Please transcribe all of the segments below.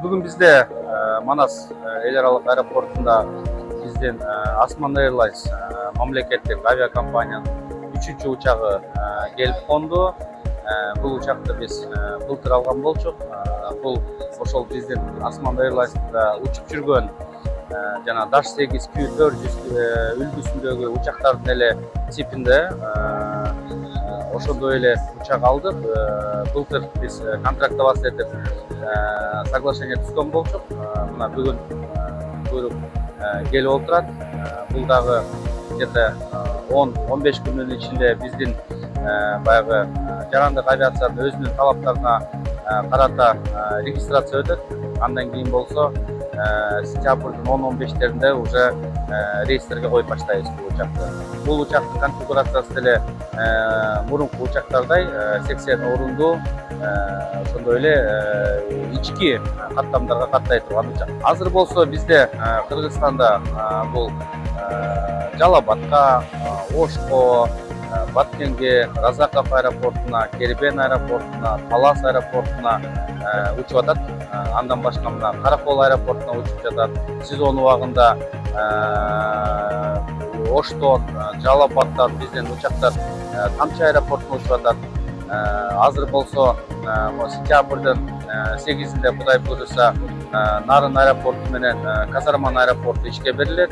Бүгін бізде Манас эл аралык аэропортунда биздин Osman Airlines мамлекеттик авиакомпаниянын 3-чү учагы келип конду. Бул учакты биз былтыр алган болчук. Бул ошол биздин Osman Airlines'да учуп жүргөн жана Dash 8 Q400 үлгүсүндөгү учактардын эле типинде ошондой эле учак алдык. Былтыр биз контрактыбыз этип соглашение түзгөн болчук. Мына бүгүн буйрук келип отурат. Бул дагы где-то 10-15 күнүн ичинде биздин баягы жарандык авиациянын өзүнүн талаптарына карата регистрация өтөт. Андан кийин болсо сентябрдын 10-15-теринде уже рейстерге коюп баштайбыз бул учакты. Бул учактын конфигурациясы деле мурунку учактардай 80 орунду, ошондой эле ички каттамдарга каттай турган учак. Азыр болсо бизде Кыргызстанда бул Жалал Абадка, Ошко, Баткенге, Разаков аэропортуна, Кербен аэропортуна, Талас аэропортуна учуп атат. Андан башка мына Каракол аэропортуна учуп жатат. Сезон убагында Оштон, Жалал Абадтан биздин учактар Тамчы аэропортуна учуп атат. Азыр болсо сентябрдын 8-inde Кудай буйруса Нарын аэропорту менен Казарман аэропорту ишке берилет.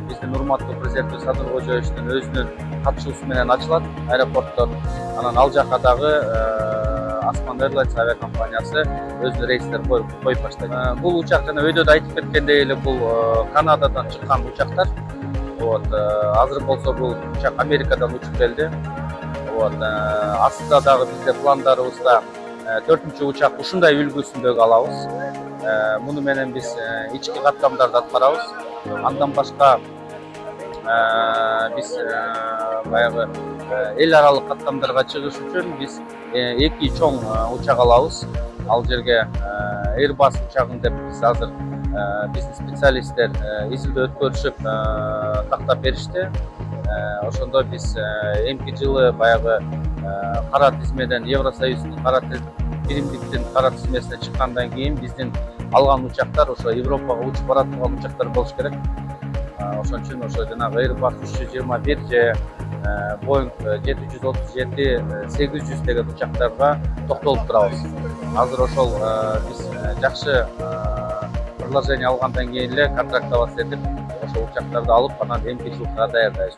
Биздин урматтуу президентибиз Садыр Кожоевичтин өзүнүн катышуусу менен ачылат аэропорттор. Анан ал жака дагы Osman Airlines авиакомпаниясы өзүнүн рейстерин коюп баштайт. Бул учак жана өйдөдө айтып кеткендей эле бул Канададан чыккан учактар. Азыр болсо бул учак Америкадан учуп келди. Астыда дагы бизде пландарыбызда 4-чү учак ушундай үлгүсүндөгү алабыз. Муну менен биз ички каттамдарды аткарабыз. Андан башка биз баягы эл аралык каттамдарга чыгыш үчүн биз 2 чоң учак алабыз. Ал жерге Airbus учагын деп биз азыр биздин специалисттер изилдөө өткөрүшүп тактап беришти. Ошондо биз эмки жылы баягы кара тизмеден Евросоюздун кара биримдиктин кара тизмесине чыккандан кийин биздин алган учактар ошо Европага учуп бара турган учактар болуш керек. Ошон үчүн ошо жанагы Airbus 321 же Boeing 737-800 деген учактарга токтолуп турабыз. Азыр ошол биз жакшы предложение алгандан кийин эле контрактыбыз этип ошол учактарды алып анан эмки жылга даярдайбыз.